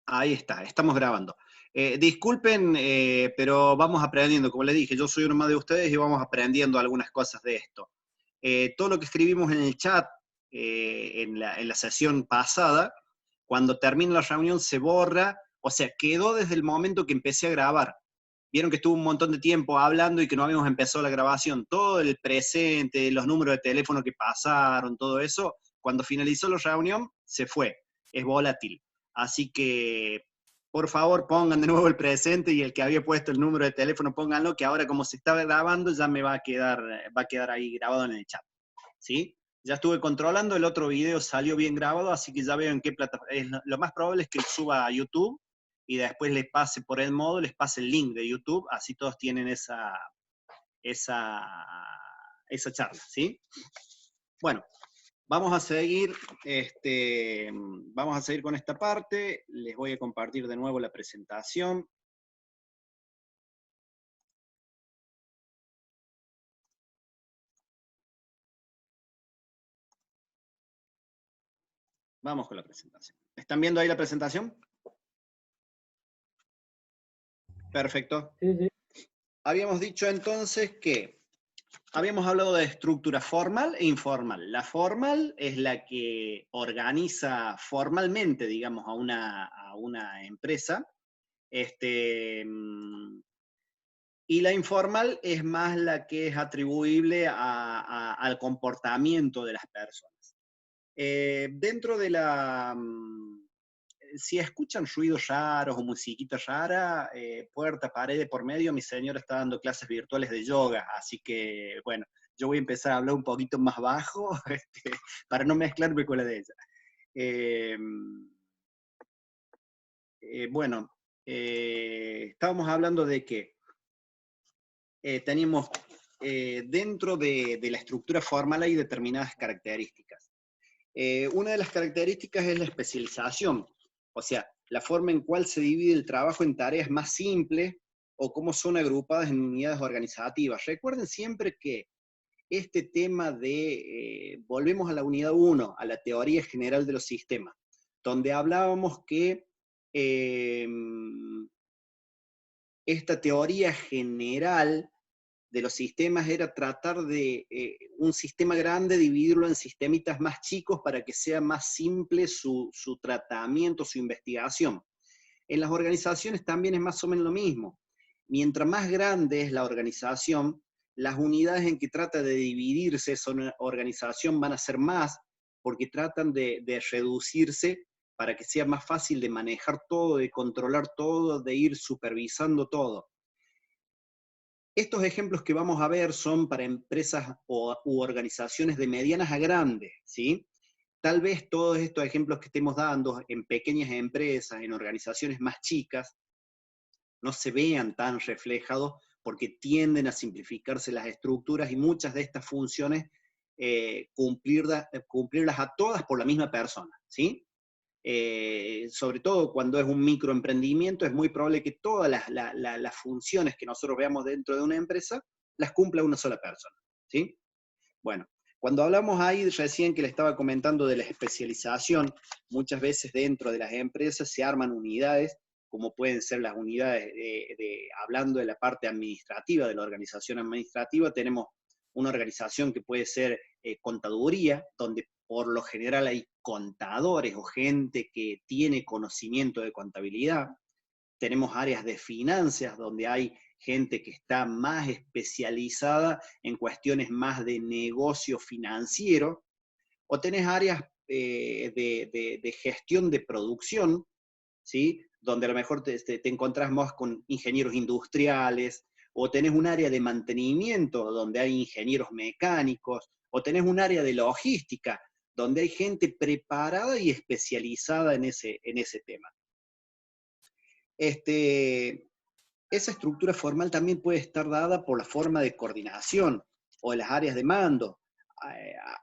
Ahí está, estamos grabando. Disculpen, pero vamos aprendiendo. Como les dije, yo soy uno más de ustedes y vamos aprendiendo algunas cosas de esto. Todo lo que escribimos en el chat en la sesión pasada, cuando termina la reunión se borra, o sea, quedó desde el momento que empecé a grabar. Vieron que estuve un montón de tiempo hablando y que no habíamos empezado la grabación. Todo el presente, los números de teléfono que pasaron, todo eso, cuando finalizó la reunión, se fue. Es volátil. Así que, por favor, pongan de nuevo el presente y el que había puesto el número de teléfono, pónganlo, que ahora como se estaba grabando, ya me va a quedar ahí grabado en el chat. ¿Sí? Ya estuve controlando, el otro video salió bien grabado, así que ya veo en qué plataforma. Lo más probable es que suba a YouTube y después les pase por el modo, les pase el link de YouTube, así todos tienen esa, esa charla, ¿sí? Bueno, vamos a seguir con esta parte. Les voy a compartir de nuevo la presentación. Vamos con la presentación. ¿Están viendo ahí la presentación? Perfecto. Sí, sí. Habíamos dicho entonces que habíamos hablado de estructura formal e informal. La formal es la que organiza formalmente, digamos, a una empresa. Y la informal es más la que es atribuible al comportamiento de las personas. Dentro de la... si escuchan ruidos raros o musiquita rara, puerta, pared por medio, mi señora está dando clases virtuales de yoga, así que, bueno, yo voy a empezar a hablar un poquito más bajo para no mezclarme con la de ella. Bueno, estábamos hablando de que teníamos dentro de la estructura formal hay determinadas características. Una de las características es la especialización, o sea, la forma en cual se divide el trabajo en tareas más simples o cómo son agrupadas en unidades organizativas. Recuerden siempre que este tema de, volvemos a la unidad 1, a la teoría general de los sistemas, donde hablábamos que esta teoría general de los sistemas era tratar de un sistema grande, dividirlo en sistemitas más chicos para que sea más simple su tratamiento, su investigación. En las organizaciones también es más o menos lo mismo. Mientras más grande es la organización, las unidades en que trata de dividirse esa organización van a ser más, porque tratan de reducirse para que sea más fácil de manejar todo, de controlar todo, de ir supervisando todo. Estos ejemplos que vamos a ver son para empresas u organizaciones de medianas a grandes, ¿sí? Tal vez todos estos ejemplos que estemos dando en pequeñas empresas, en organizaciones más chicas, no se vean tan reflejados porque tienden a simplificarse las estructuras y muchas de estas funciones cumplirlas a todas por la misma persona, ¿sí? Sobre todo cuando es un microemprendimiento, es muy probable que todas las funciones que nosotros veamos dentro de una empresa las cumpla una sola persona, ¿sí? Bueno, cuando hablamos ahí recién que le estaba comentando de la especialización, muchas veces dentro de las empresas se arman unidades, como pueden ser las unidades, hablando de la parte administrativa, de la organización administrativa, tenemos una organización que puede ser contaduría, donde por lo general hay contadores o gente que tiene conocimiento de contabilidad. Tenemos áreas de finanzas donde hay gente que está más especializada en cuestiones más de negocio financiero, o tenés áreas de gestión de producción, ¿sí? Donde a lo mejor te encontrás más con ingenieros industriales, o tenés un área de mantenimiento donde hay ingenieros mecánicos, o tenés un área de logística donde hay gente preparada y especializada en ese tema. Esa estructura formal también puede estar dada por la forma de coordinación o de las áreas de mando.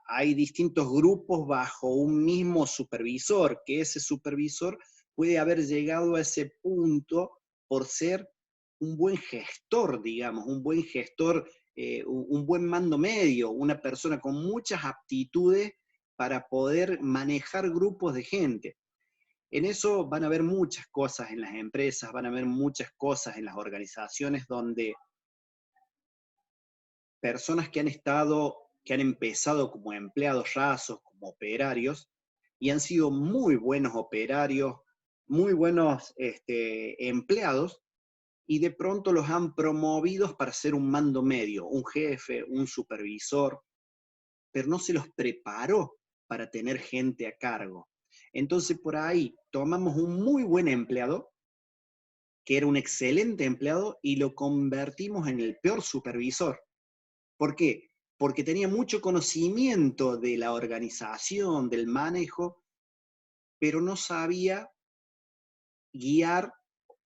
Hay distintos grupos bajo un mismo supervisor, que ese supervisor puede haber llegado a ese punto por ser un buen gestor, digamos, un buen gestor, un buen mando medio, una persona con muchas aptitudes para poder manejar grupos de gente. En eso van a haber muchas cosas en las empresas, van a haber muchas cosas en las organizaciones donde personas que han empezado como empleados rasos, como operarios, y han sido muy buenos operarios, muy buenos empleados, y de pronto los han promovido para ser un mando medio, un jefe, un supervisor, pero no se los preparó para tener gente a cargo. Entonces por ahí tomamos un muy buen empleado, que era un excelente empleado, y lo convertimos en el peor supervisor. ¿Por qué? Porque tenía mucho conocimiento de la organización, del manejo, pero no sabía guiar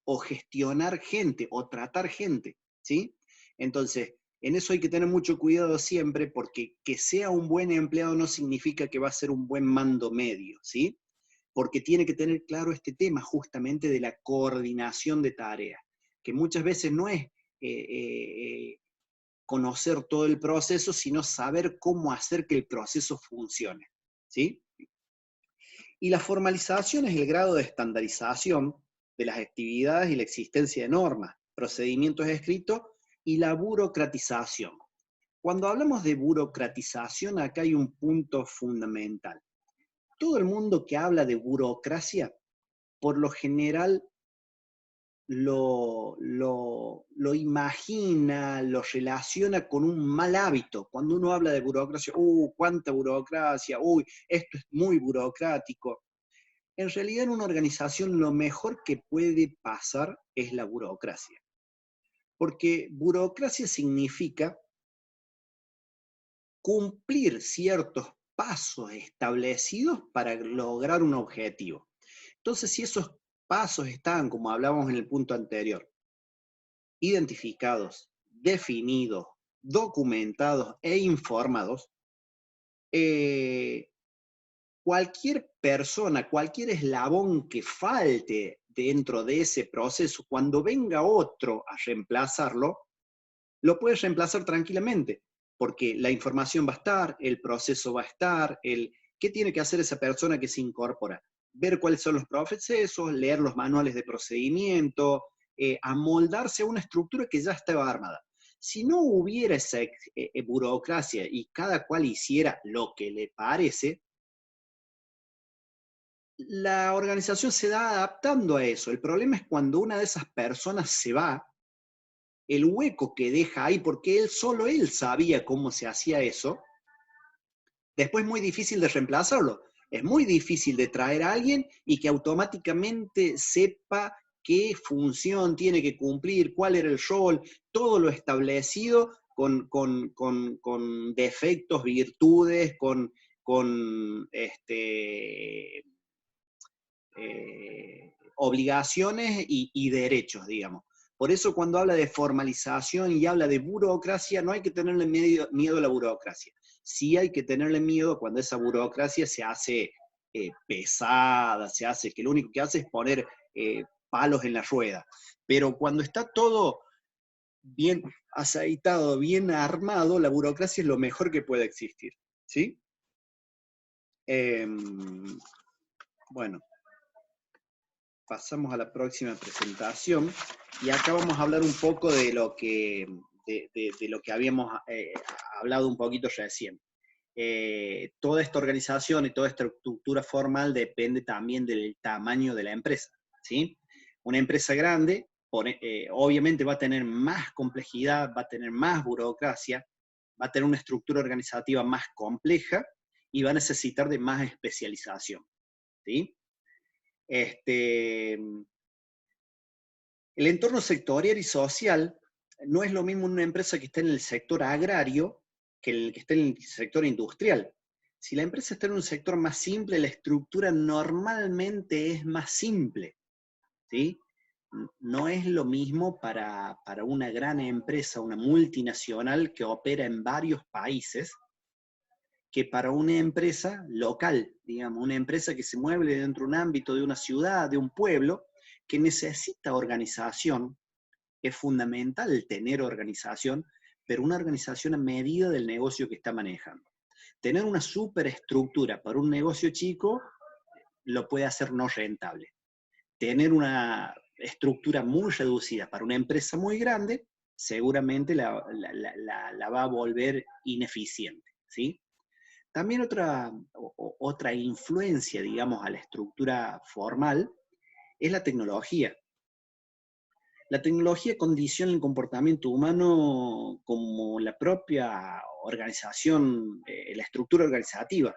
o gestionar gente o tratar gente, ¿sí? Entonces, en eso hay que tener mucho cuidado siempre, porque que sea un buen empleado no significa que va a ser un buen mando medio, ¿sí? Porque tiene que tener claro este tema justamente de la coordinación de tareas, que muchas veces no es conocer todo el proceso, sino saber cómo hacer que el proceso funcione, ¿sí? Y la formalización es el grado de estandarización de las actividades y la existencia de normas, procedimientos escritos y la burocratización. Cuando hablamos de burocratización, acá hay un punto fundamental. Todo el mundo que habla de burocracia, por lo general lo imagina, lo relaciona con un mal hábito. Cuando uno habla de burocracia, cuánta burocracia, esto es muy burocrático. En realidad en una organización lo mejor que puede pasar es la burocracia. Porque burocracia significa cumplir ciertos pasos establecidos para lograr un objetivo. Entonces, si esos pasos están, como hablábamos en el punto anterior, identificados, definidos, documentados e informados, cualquier persona, cualquier eslabón que falte dentro de ese proceso, cuando venga otro a reemplazarlo, lo puede reemplazar tranquilamente, porque la información va a estar, el proceso va a estar, ¿qué tiene que hacer esa persona que se incorpora? Ver cuáles son los procesos, leer los manuales de procedimiento, amoldarse a una estructura que ya estaba armada. Si no hubiera esa burocracia y cada cual hiciera lo que le parece, la organización se va adaptando a eso. El problema es cuando una de esas personas se va, el hueco que deja ahí, porque solo él sabía cómo se hacía eso, después es muy difícil de reemplazarlo. Es muy difícil de traer a alguien y que automáticamente sepa qué función tiene que cumplir, cuál era el rol, todo lo establecido con defectos, virtudes, obligaciones y derechos, digamos. Por eso cuando habla de formalización y habla de burocracia, no hay que tenerle miedo a la burocracia. Sí hay que tenerle miedo cuando esa burocracia se hace pesada, se hace, que lo único que hace es poner palos en la rueda. Pero cuando está todo bien aceitado, bien armado, la burocracia es lo mejor que puede existir, ¿sí? Bueno, pasamos a la próxima presentación, y acá vamos a hablar un poco de lo que, de lo que habíamos hablado un poquito recién. Toda esta organización y toda esta estructura formal depende también del tamaño de la empresa, ¿sí? Una empresa grande, obviamente va a tener más complejidad, va a tener más burocracia, va a tener una estructura organizativa más compleja y va a necesitar de más especialización, ¿sí? El entorno sectorial y social no es lo mismo una empresa que está en el sector agrario que el que está en el sector industrial. Si la empresa está en un sector más simple, la estructura normalmente es más simple, ¿sí? No es lo mismo para una gran empresa, una multinacional que opera en varios países, que para una empresa local, digamos, una empresa que se mueve dentro de un ámbito de una ciudad, de un pueblo, que necesita organización. Es fundamental tener organización, pero una organización a medida del negocio que está manejando. Tener una superestructura para un negocio chico, lo puede hacer no rentable. Tener una estructura muy reducida para una empresa muy grande, seguramente la va a volver ineficiente, ¿sí? También otra influencia, digamos, a la estructura formal es la tecnología. La tecnología condiciona el comportamiento humano como la propia organización, la estructura organizativa.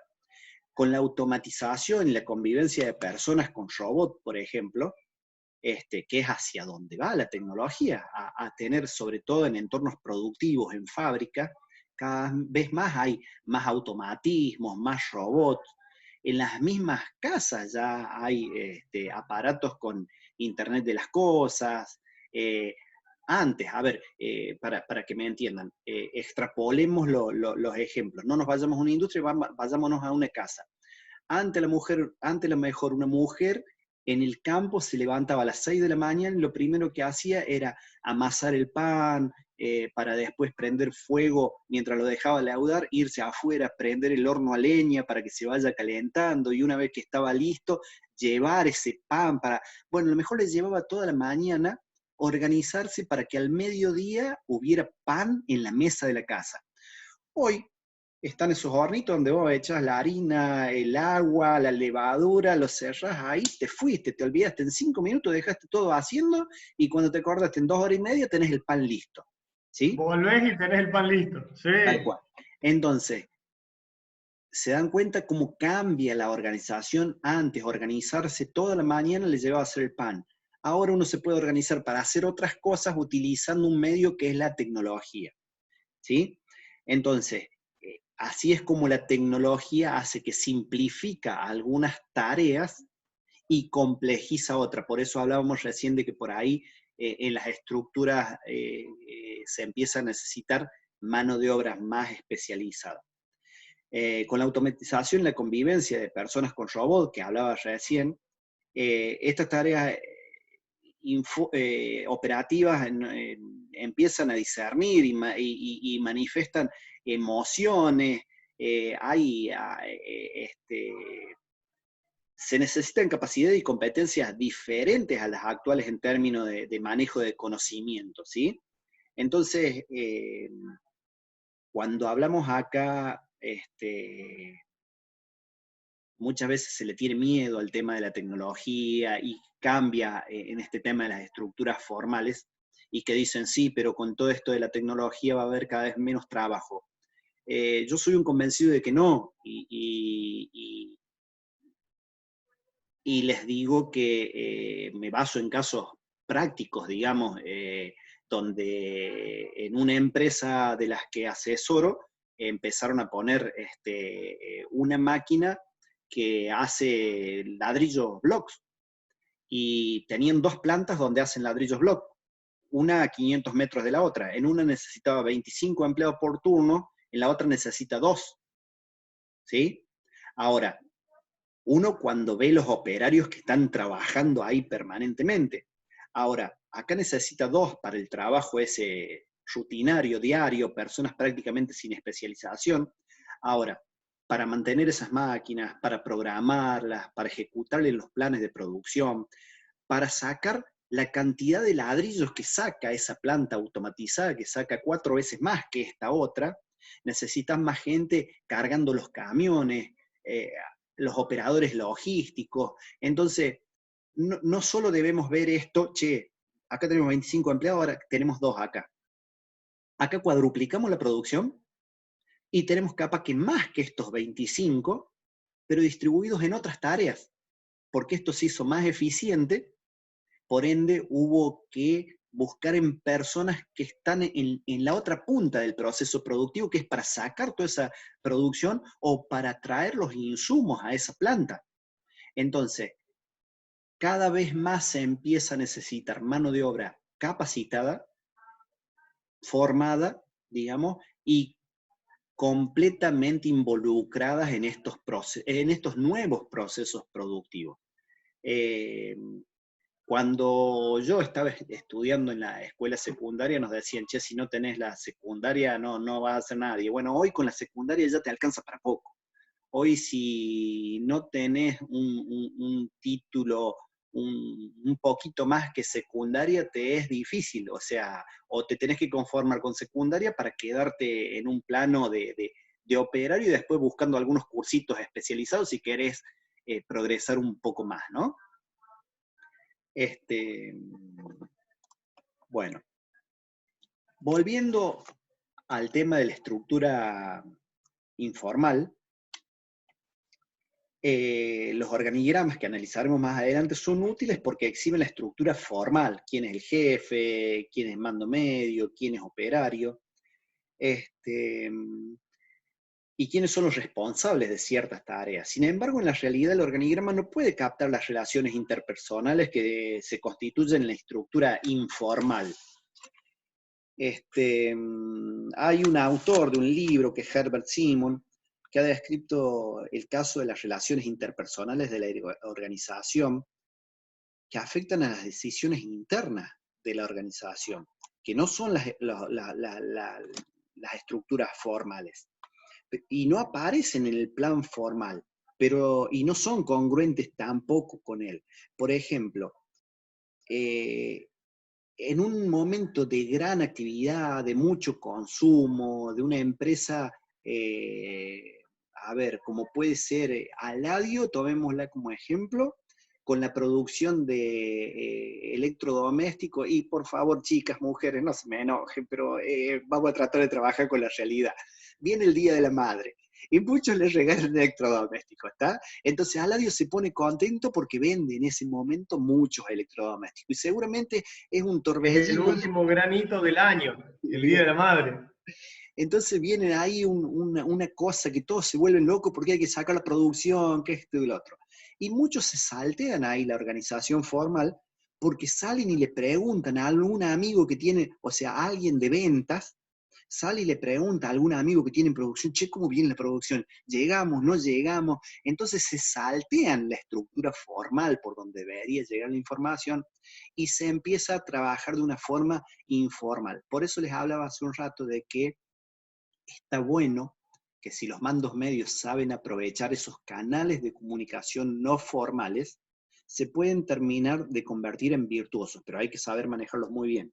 Con la automatización y la convivencia de personas con robots, por ejemplo, que es hacia donde va la tecnología, a tener sobre todo en entornos productivos, en fábricas, cada vez más hay más automatismos, más robots. En las mismas casas ya hay aparatos con Internet de las cosas. eh, Antes, a ver, para que me entiendan, extrapolemos los ejemplos. No nos vayamos a una industria, vayámonos a una casa. Antes lo mejor una mujer en el campo se levantaba a las 6 de la mañana y lo primero que hacía era amasar el pan, para después prender fuego mientras lo dejaba leudar, irse afuera, prender el horno a leña para que se vaya calentando, y una vez que estaba listo, llevar ese pan bueno, a lo mejor les llevaba toda la mañana organizarse para que al mediodía hubiera pan en la mesa de la casa. Hoy están esos hornitos donde vos echas la harina, el agua, la levadura, lo cerrás ahí, te fuiste, te olvidaste, en 5 minutos dejaste todo haciendo, y cuando te acordaste en 2 horas y media tenés el pan listo. ¿Sí? Volvés y tenés el pan listo. Sí. Tal cual. Entonces, se dan cuenta cómo cambia la organización. Antes, organizarse toda la mañana le llevaba a hacer el pan. Ahora uno se puede organizar para hacer otras cosas utilizando un medio que es la tecnología. ¿Sí? Entonces, así es como la tecnología hace que simplifica algunas tareas y complejiza otras. Por eso hablábamos recién de que por ahí en las estructuras se empieza a necesitar mano de obra más especializada. Con la automatización y la convivencia de personas con robots, que hablaba recién, estas tareas operativas empiezan a discernir y manifestan emociones. Se necesitan capacidades y competencias diferentes a las actuales en términos de manejo de conocimiento, ¿sí? Entonces, cuando hablamos acá, muchas veces se le tiene miedo al tema de la tecnología y cambia en este tema de las estructuras formales, y que dicen, sí, pero con todo esto de la tecnología va a haber cada vez menos trabajo. Yo soy un convencido de que no, y les digo que me baso en casos prácticos, digamos, donde en una empresa de las que asesoro empezaron a poner una máquina que hace ladrillos blocks, y tenían 2 plantas donde hacen ladrillos block, una a 500 metros de la otra. En una necesitaba 25 empleados por turno, en la otra necesita 2. ¿Sí? Ahora, uno cuando ve los operarios que están trabajando ahí permanentemente. Ahora, acá necesita 2 para el trabajo ese rutinario, diario, personas prácticamente sin especialización. Ahora, para mantener esas máquinas, para programarlas, para ejecutarles los planes de producción, para sacar la cantidad de ladrillos que saca esa planta automatizada, que saca 4 veces más que esta otra, necesitas más gente cargando los camiones, los operadores logísticos. Entonces, no solo debemos ver esto, che, acá tenemos 25 empleados, ahora tenemos 2 acá. Acá cuadruplicamos la producción y tenemos capaz que más que estos 25, pero distribuidos en otras tareas, porque esto se hizo más eficiente. Por ende, hubo que buscar en personas que están en la otra punta del proceso productivo, que es para sacar toda esa producción o para traer los insumos a esa planta. Entonces, cada vez más se empieza a necesitar mano de obra capacitada, formada, digamos, y completamente involucradas en estos nuevos procesos productivos. Cuando yo estaba estudiando en la escuela secundaria nos decían, che, si no tenés la secundaria no vas a hacer nada. Y bueno, hoy con la secundaria ya te alcanza para poco. Hoy si no tenés un título un poquito más que secundaria, te es difícil, o sea, o te tenés que conformar con secundaria para quedarte en un plano de operario y después buscando algunos cursitos especializados si querés progresar un poco más, ¿no? Bueno, volviendo al tema de la estructura informal, los organigramas que analizaremos más adelante son útiles porque exhiben la estructura formal, quién es el jefe, quién es mando medio, quién es operario, y quiénes son los responsables de ciertas tareas. Sin embargo, en la realidad el organigrama no puede captar las relaciones interpersonales que se constituyen en la estructura informal. Hay un autor de un libro que es Herbert Simon, que ha descrito el caso de las relaciones interpersonales de la organización que afectan a las decisiones internas de la organización, que no son las estructuras formales, y no aparecen en el plan formal, y no son congruentes tampoco con él. Por ejemplo, en un momento de gran actividad, de mucho consumo, de una empresa, a ver, como puede ser Aladio, tomémosla como ejemplo, con la producción de electrodomésticos, y por favor, chicas, mujeres, no se me enojen, pero vamos a tratar de trabajar con la realidad. Viene el Día de la Madre, y muchos les regalan electrodomésticos, ¿está? Entonces Aladio se pone contento porque vende en ese momento muchos electrodomésticos, y seguramente es un Es el torbellino. último granito del año, el Día de la Madre. Entonces viene ahí una cosa que todos se vuelven locos porque hay que sacar la producción, que esto y lo otro. Y muchos se saltean ahí la organización formal porque salen y le preguntan a algún amigo que tiene, o sea, a alguien de ventas, sale y le pregunta a algún amigo que tiene en producción, che, ¿cómo viene la producción? ¿Llegamos, no llegamos? Entonces se saltean la estructura formal por donde debería llegar la información y se empieza a trabajar de una forma informal. Por eso les hablaba hace un rato de que está bueno que si los mandos medios saben aprovechar esos canales de comunicación no formales, se pueden terminar de convertir en virtuosos, pero hay que saber manejarlos muy bien,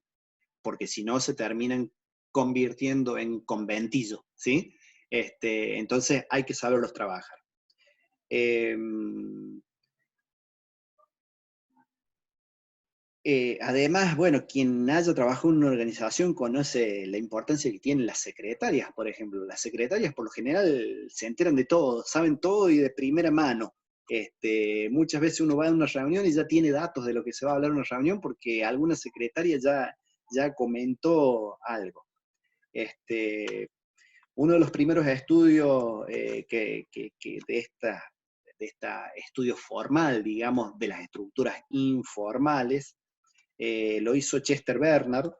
porque si no se terminan convirtiendo en conventillos, ¿sí? Entonces hay que saberlos trabajar. Además, bueno, quien haya trabajado en una organización conoce la importancia que tienen las secretarias, por ejemplo. Las secretarias por lo general se enteran de todo, saben todo y de primera mano. Muchas veces uno va a una reunión y ya tiene datos de lo que se va a hablar en una reunión porque alguna secretaria ya comentó algo. Uno de los primeros estudios de esta estudio formal, digamos, de las estructuras informales, lo hizo Chester Bernard,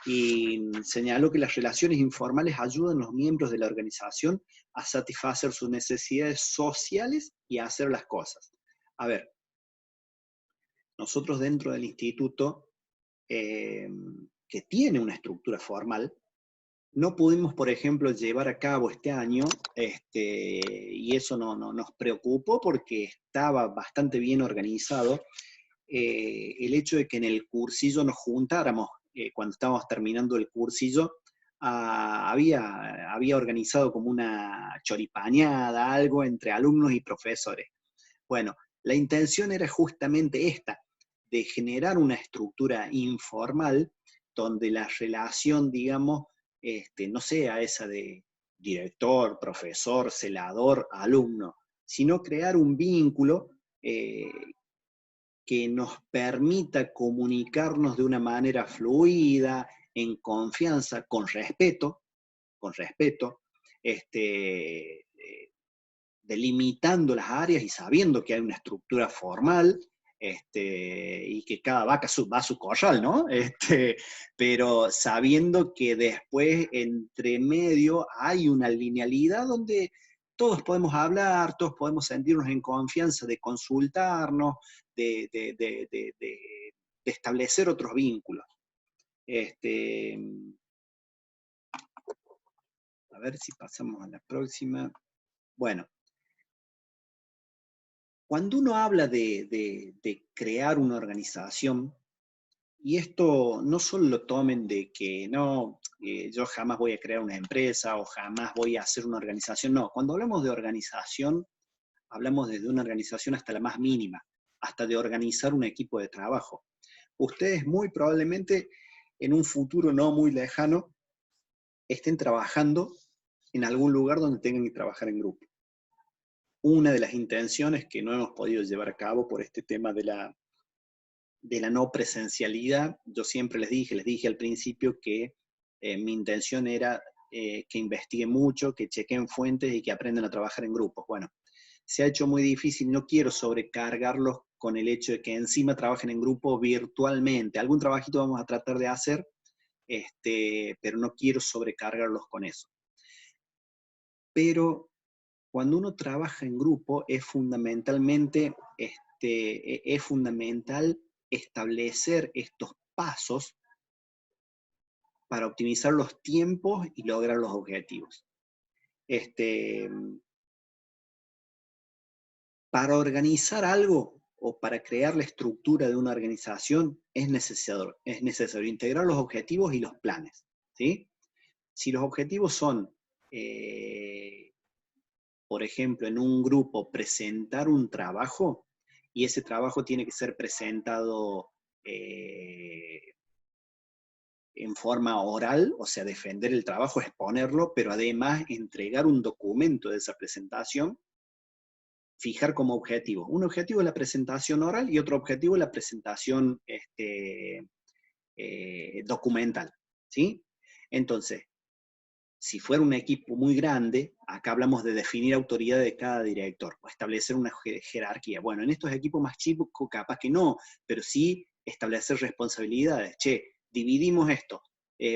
y señaló que las relaciones informales ayudan a los miembros de la organización a satisfacer sus necesidades sociales y a hacer las cosas. A ver, nosotros dentro del instituto, que tiene una estructura formal, no pudimos, por ejemplo, llevar a cabo este año, y eso nos preocupó porque estaba bastante bien organizado, el hecho de que en el cursillo nos juntáramos, cuando estábamos terminando el cursillo, había organizado como una choripañada, algo entre alumnos y profesores. Bueno, la intención era justamente esta, de generar una estructura informal donde la relación, digamos, no sea esa de director, profesor, celador, alumno, sino crear un vínculo que nos permita comunicarnos de una manera fluida, en confianza, con respeto, delimitando las áreas y sabiendo que hay una estructura formal, y que cada vaca va a su corral, ¿no? Pero sabiendo que después, entre medio, hay una linealidad donde todos podemos hablar, todos podemos sentirnos en confianza de consultarnos, de establecer otros vínculos. A ver si pasamos a la próxima. Bueno, Cuando uno habla de crear una organización, y esto no solo lo tomen de que no, yo jamás voy a crear una empresa o jamás voy a hacer una organización, no, cuando hablamos de organización, hablamos desde una organización hasta la más mínima, hasta de organizar un equipo de trabajo. Ustedes muy probablemente en un futuro no muy lejano estén trabajando en algún lugar donde tengan que trabajar en grupo. Una de las intenciones que no hemos podido llevar a cabo por este tema de la no presencialidad, yo siempre les dije al principio que mi intención era que investiguen mucho, que chequen fuentes y que aprendan a trabajar en grupos. Bueno, se ha hecho muy difícil, no quiero sobrecargarlos con el hecho de que encima trabajen en grupo virtualmente. Algún trabajito vamos a tratar de hacer, pero no quiero sobrecargarlos con eso. Pero cuando uno trabaja en grupo es fundamentalmente, es fundamental establecer estos pasos para optimizar los tiempos y lograr los objetivos. Para organizar algo o para crear la estructura de una organización es necesario integrar los objetivos y los planes, ¿sí? Si los objetivos son, por ejemplo, en un grupo presentar un trabajo, y ese trabajo tiene que ser presentado en forma oral, o sea, defender el trabajo, exponerlo, pero además entregar un documento de esa presentación, fijar como objetivo. Un objetivo es la presentación oral y otro objetivo es la presentación documental, ¿sí? Entonces, si fuera un equipo muy grande, acá hablamos de definir autoridad de cada director, o establecer una jerarquía. Bueno, en estos equipos más chicos capaz que no, pero sí establecer responsabilidades. Che, dividimos esto.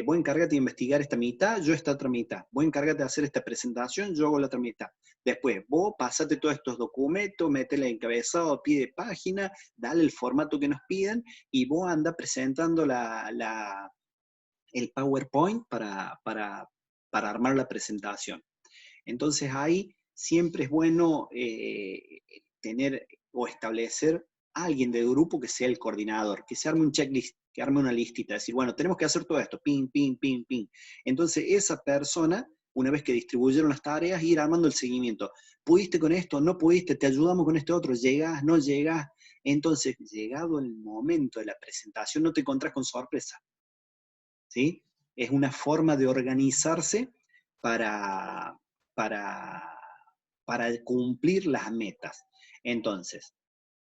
Vos encárgate de investigar esta mitad, yo esta otra mitad. Vos encárgate de hacer esta presentación, yo hago la otra mitad. Después, vos pasate todos estos documentos, metele encabezado, pide página, dale el formato que nos piden, y vos anda presentando el PowerPoint para armar la presentación. Entonces ahí siempre es bueno tener o establecer a alguien del grupo que sea el coordinador, que se arme un checklist, que arme una listita, decir, bueno, tenemos que hacer todo esto, ping, ping, ping, ping. Entonces esa persona, una vez que distribuyeron las tareas, ir armando el seguimiento. ¿Pudiste con esto? ¿No pudiste? ¿Te ayudamos con este otro? ¿Llegás? ¿No llegás? Entonces, llegado el momento de la presentación, no te encontrás con sorpresa, ¿sí? Es una forma de organizarse para, para, para cumplir las metas. Entonces,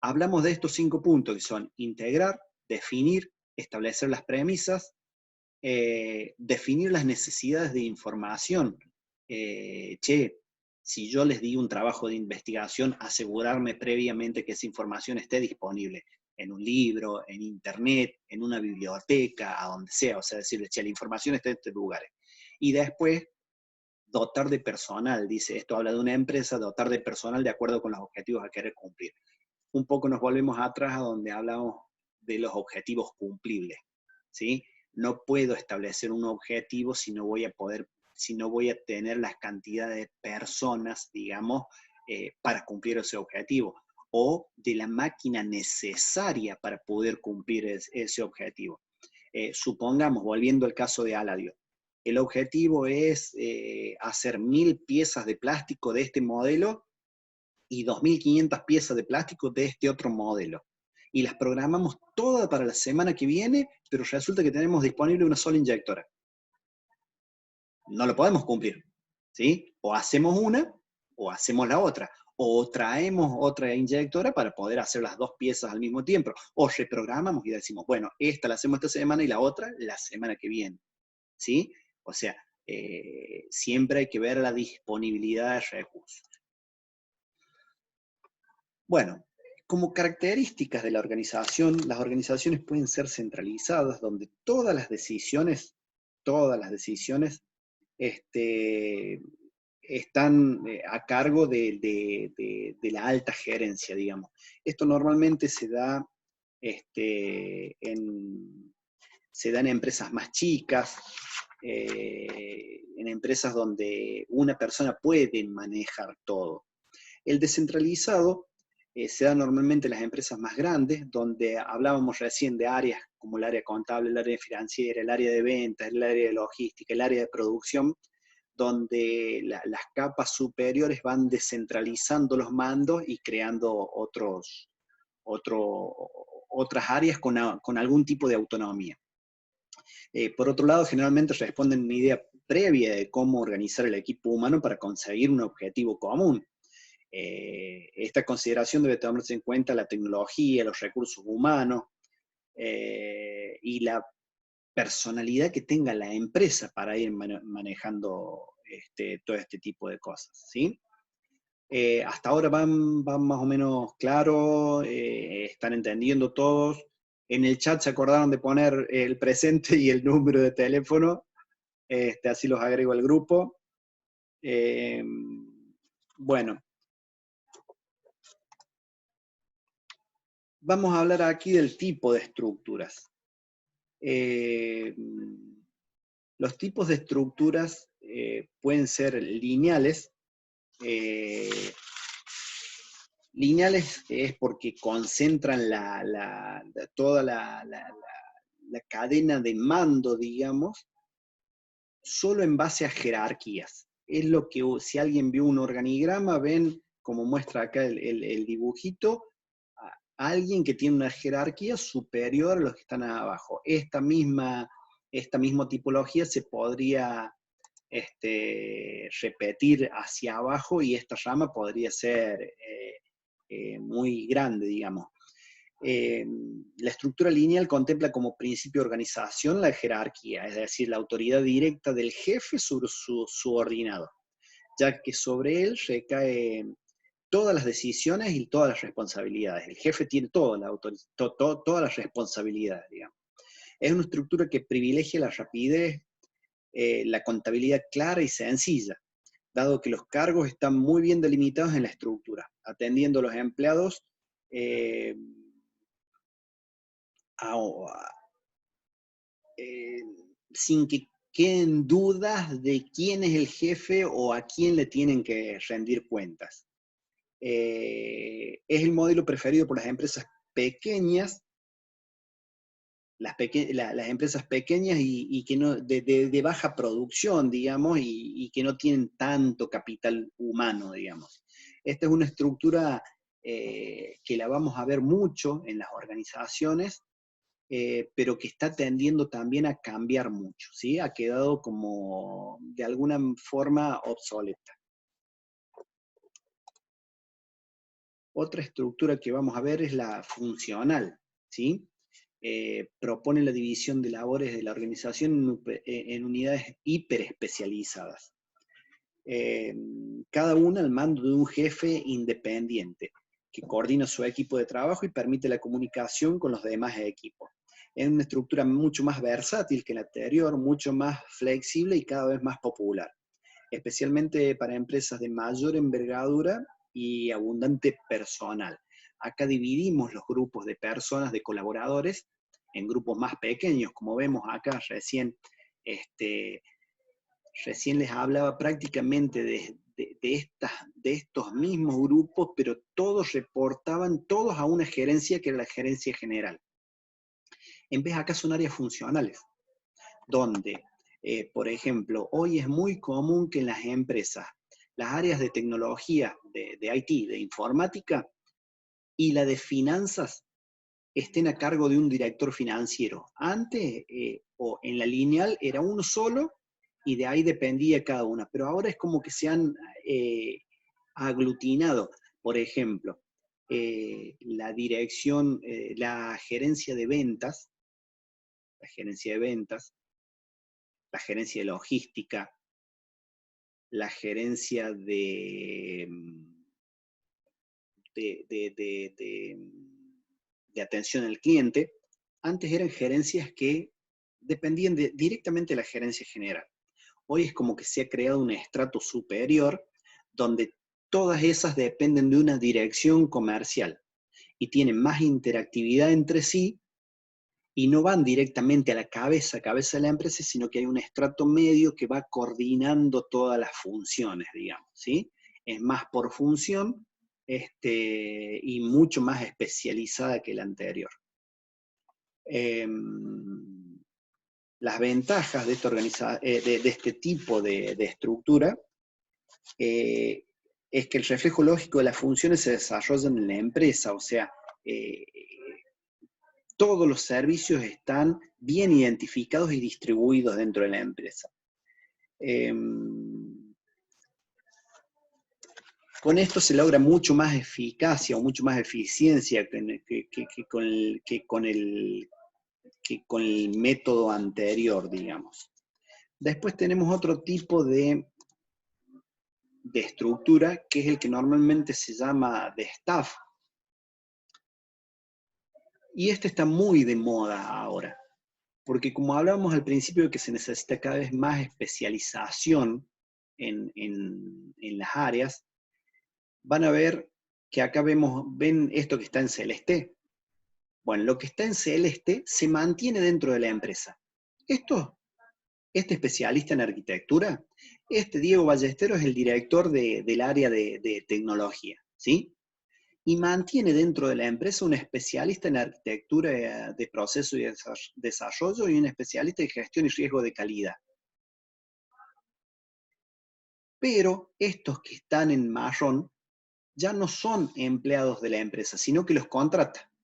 hablamos de estos 5 puntos que son integrar, definir, establecer las premisas, definir las necesidades de información. Si yo les di un trabajo de investigación, asegurarme previamente que esa información esté disponible en un libro, en internet, en una biblioteca, a donde sea, o sea, decirle, che, la información está en estos lugares. Y después, dotar de personal, dice, esto habla de una empresa, dotar de personal de acuerdo con los objetivos a querer cumplir. Un poco nos volvemos atrás a donde hablamos de los objetivos cumplibles, ¿sí? No puedo establecer un objetivo si no voy a tener las cantidades de personas, digamos, para cumplir ese objetivo, o de la máquina necesaria para poder cumplir ese objetivo. Supongamos, volviendo al caso de Aladio, el objetivo es hacer 1000 piezas de plástico de este modelo y 2500 piezas de plástico de este otro modelo. Y las programamos todas para la semana que viene, pero resulta que tenemos disponible una sola inyectora. No lo podemos cumplir, ¿sí? O hacemos una, o hacemos la otra. O traemos otra inyectora para poder hacer las 2 piezas al mismo tiempo. O reprogramamos y decimos, bueno, esta la hacemos esta semana y la otra la semana que viene, ¿sí? O sea, siempre hay que ver la disponibilidad de recursos. Bueno, como características de la organización, las organizaciones pueden ser centralizadas, donde todas las decisiones están a cargo de la alta gerencia, digamos. Esto normalmente se da en empresas más chicas, en empresas donde una persona puede manejar todo. El descentralizado se da normalmente en las empresas más grandes, donde hablábamos recién de áreas como el área contable, el área financiera, el área de ventas, el área de logística, el área de producción, donde las capas superiores van descentralizando los mandos y creando otras áreas con algún tipo de autonomía. Por otro lado, generalmente responden a una idea previa de cómo organizar el equipo humano para conseguir un objetivo común. Esta consideración debe tomarse en cuenta la tecnología, los recursos humanos y la personalidad que tenga la empresa para ir manejando todo este tipo de cosas, ¿sí? Hasta ahora van más o menos claros, están entendiendo todos. En el chat se acordaron de poner el presente y el número de teléfono, así los agrego al grupo. Bueno, vamos a hablar aquí del tipo de estructuras. Los tipos de estructuras pueden ser lineales. Lineales es porque concentran toda la cadena de mando, digamos, solo en base a jerarquías. Es lo que, si alguien vio un organigrama, ven, como muestra acá el dibujito, a alguien que tiene una jerarquía superior a los que están abajo. Esta misma tipología se podría repetir hacia abajo y esta rama podría ser muy grande, digamos. La estructura lineal contempla como principio de organización la jerarquía, es decir, la autoridad directa del jefe sobre su subordinado, ya que sobre él recaen todas las decisiones y todas las responsabilidades. El jefe tiene todas las responsabilidades, digamos. Es una estructura que privilegia la rapidez, la contabilidad clara y sencilla, dado que los cargos están muy bien delimitados en la estructura, atendiendo a los empleados sin que queden dudas de quién es el jefe o a quién le tienen que rendir cuentas. Es el modelo preferido por las empresas pequeñas, las empresas pequeñas y que no, de baja producción, digamos, y que no tienen tanto capital humano, digamos. Esta es una estructura que la vamos a ver mucho en las organizaciones, pero que está tendiendo también a cambiar mucho, ¿sí? Ha quedado como, de alguna forma, obsoleta. Otra estructura que vamos a ver es la funcional, ¿sí? Propone la división de labores de la organización en unidades hiperespecializadas. Cada una al mando de un jefe independiente, que coordina su equipo de trabajo y permite la comunicación con los demás equipos. Es una estructura mucho más versátil que la anterior, mucho más flexible y cada vez más popular, especialmente para empresas de mayor envergadura y abundante personal. Acá dividimos los grupos de personas, de colaboradores, en grupos más pequeños, como vemos acá recién les hablaba prácticamente de estos mismos grupos, pero todos reportaban todos a una gerencia que era la gerencia general. En vez acá son áreas funcionales, donde, por ejemplo, hoy es muy común que en las empresas, las áreas de tecnología, de IT, de informática, y la de finanzas, estén a cargo de un director financiero. Antes, o en la lineal, era uno solo, y de ahí dependía cada una, pero ahora es como que se han aglutinado. Por ejemplo, la dirección, la gerencia de ventas, la gerencia de logística, la gerencia de atención al cliente, antes eran gerencias que dependían directamente de la gerencia general. Hoy es como que se ha creado un estrato superior donde todas esas dependen de una dirección comercial y tienen más interactividad entre sí y no van directamente a la cabeza de la empresa, sino que hay un estrato medio que va coordinando todas las funciones, digamos, ¿sí? Es más por función, y mucho más especializada que la anterior. Las ventajas de, de este tipo de estructura es que el reflejo lógico de las funciones se desarrollan en la empresa, o sea, todos los servicios están bien identificados y distribuidos dentro de la empresa. Con esto se logra mucho más eficacia o mucho más eficiencia que con el método anterior, digamos. Después tenemos otro tipo de estructura, que es el que normalmente se llama de staff. Y este está muy de moda ahora, porque como hablábamos al principio de que se necesita cada vez más especialización en las áreas, van a ver que acá ven esto que está en celeste. Bueno, lo que está en celeste se mantiene dentro de la empresa. Este especialista en arquitectura, Diego Ballesteros es el director del área de tecnología, ¿sí? Y mantiene dentro de la empresa un especialista en arquitectura de proceso y desarrollo y un especialista en gestión y riesgo de calidad. Pero estos que están en marrón ya no son empleados de la empresa, sino que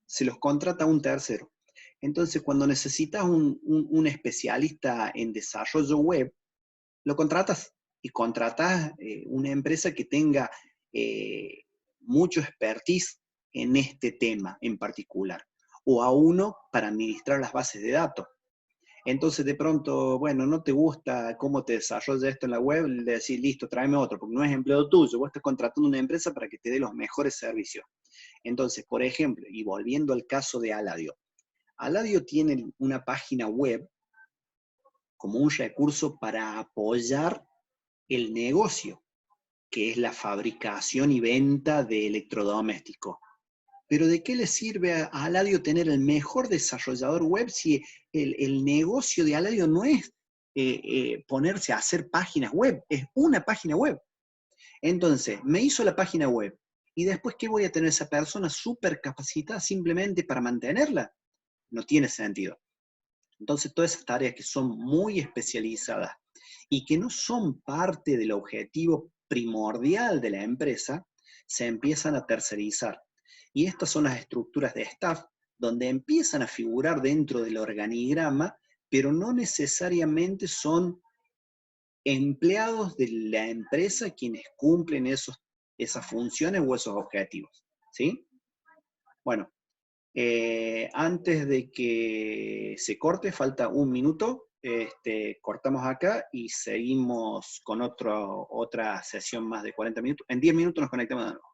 se los contrata a un tercero. Entonces, cuando necesitas un especialista en desarrollo web, lo contratas y contratas una empresa que tenga mucho expertise en este tema en particular, o a uno para administrar las bases de datos. Entonces, de pronto, bueno, no te gusta cómo te desarrolla esto en la web, le decís, listo, tráeme otro, porque no es empleo tuyo, vos estás contratando una empresa para que te dé los mejores servicios. Entonces, por ejemplo, y volviendo al caso de Aladio, Aladio tiene una página web como un recurso para apoyar el negocio, que es la fabricación y venta de electrodomésticos. Pero ¿de qué le sirve a Aladio tener el mejor desarrollador web si el negocio de Aladio no es ponerse a hacer páginas web, es una página web? Entonces, me hizo la página web, y después, ¿qué voy a tener esa persona súper capacitada simplemente para mantenerla? No tiene sentido. Entonces, todas esas tareas que son muy especializadas y que no son parte del objetivo primordial de la empresa, se empiezan a tercerizar. Y estas son las estructuras de staff, donde empiezan a figurar dentro del organigrama, pero no necesariamente son empleados de la empresa quienes cumplen esas funciones o esos objetivos. ¿Sí? Bueno, antes de que se corte, falta un minuto, cortamos acá y seguimos con otra sesión más de 40 minutos. En 10 minutos nos conectamos de nuevo.